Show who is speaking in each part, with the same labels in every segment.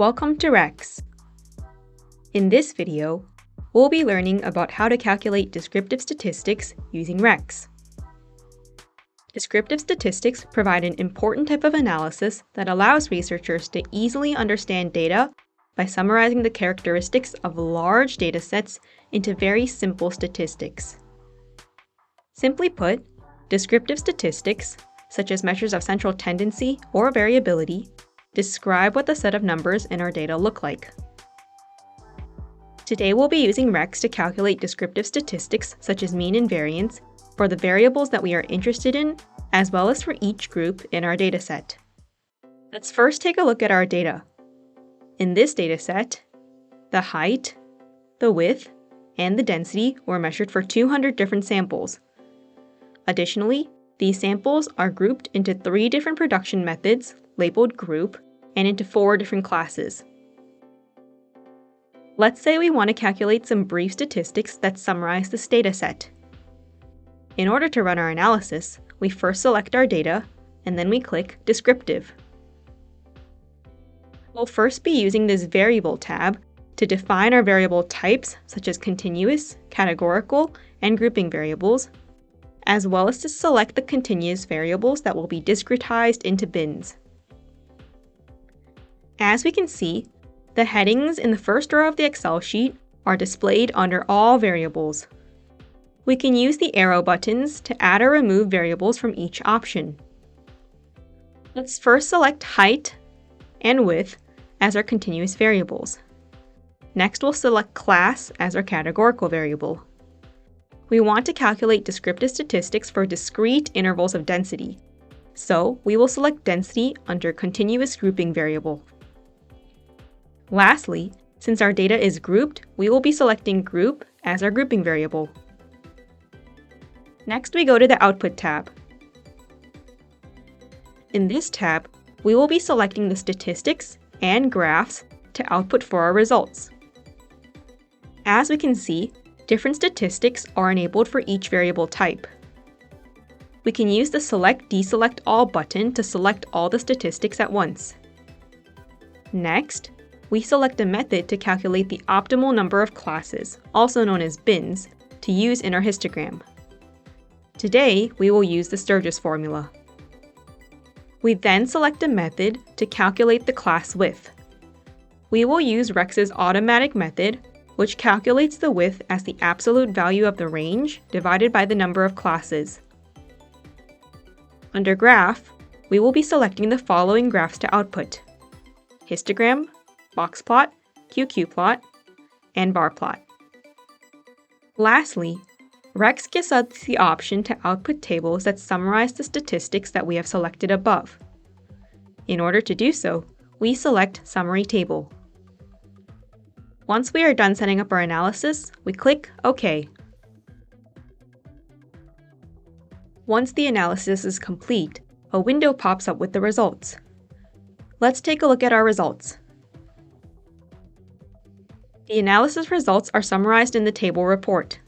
Speaker 1: Welcome to Rex. In this video, we'll be learning about how to calculate descriptive statistics using Rex. Descriptive statistics provide an important type of analysis that allows researchers to easily understand data by summarizing the characteristics of large datasets into very simple statistics. Simply put, descriptive statistics, such as measures of central tendency or variability, describe what the set of numbers in our data look like. Today we'll be using Rex to calculate descriptive statistics such as mean and variance for the variables that we are interested in, as well as for each group in our dataset. Let's first take a look at our data. In this dataset, the height, the width, and the density were measured for 200 different samples. Additionally, these samples are grouped into 3 different production methods, labeled group, and into 4 different classes. Let's say we want to calculate some brief statistics that summarize this dataset. In order to run our analysis, we first select our data, and then we click Descriptive. We'll first be using this Variable tab to define our variable types such as continuous, categorical, and grouping variables, as well as to select the continuous variables that will be discretized into bins. As we can see, the headings in the first row of the Excel sheet are displayed under all variables. We can use the arrow buttons to add or remove variables from each option. Let's first select height and width as our continuous variables. Next, we'll select class as our categorical variable. We want to calculate descriptive statistics for discrete intervals of density, so we will select density under continuous grouping variable. Lastly, since our data is grouped, we will be selecting group as our grouping variable. Next, we go to the Output tab. In this tab, we will be selecting the statistics and graphs to output for our results. As we can see, different statistics are enabled for each variable type. We can use the Select/Deselect All button to select all the statistics at once. Next, we select a method to calculate the optimal number of classes, also known as bins, to use in our histogram. Today, we will use the Sturgis formula. We then select a method to calculate the class width. We will use Rex's automatic method, which calculates the width as the absolute value of the range divided by the number of classes. Under Graph, we will be selecting the following graphs to output: histogram, box plot, QQ plot, and bar plot. Lastly, Rex gives us the option to output tables that summarize the statistics that we have selected above. In order to do so, we select Summary Table. Once we are done setting up our analysis, we click OK. Once the analysis is complete, a window pops up with the results. Let's take a look at our results. The analysis results are summarized in the table report.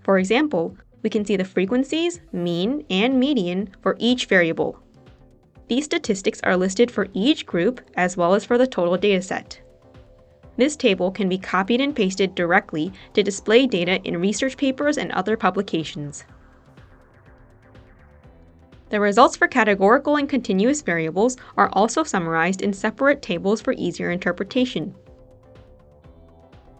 Speaker 1: For example, we can see the frequencies, mean, and median for each variable. These statistics are listed for each group as well as for the total dataset. This table can be copied and pasted directly to display data in research papers and other publications. The results for categorical and continuous variables are also summarized in separate tables for easier interpretation.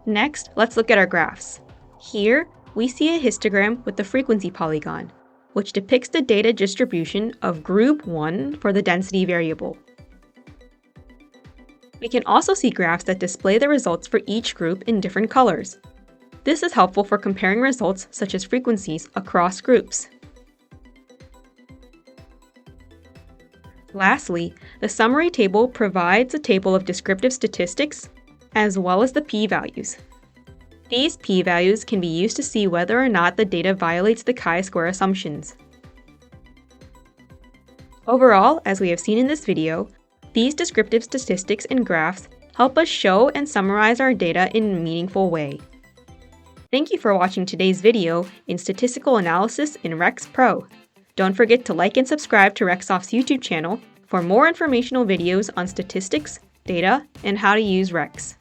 Speaker 1: Next, let's look at our graphs. Here, we see a histogram with the frequency polygon, which depicts the data distribution of Group 1 for the density variable. We can also see graphs that display the results for each group in different colors. This is helpful for comparing results such as frequencies across groups. Lastly, the summary table provides a table of descriptive statistics as well as the p-values. These p-values can be used to see whether or not the data violates the chi-square assumptions. Overall, as we have seen in this video, these descriptive statistics and graphs help us show and summarize our data in a meaningful way. Thank you for watching today's video in Statistical Analysis in Rex Pro. Don't forget to like and subscribe to RexSoft's YouTube channel for more informational videos on statistics data, and how to use Rex.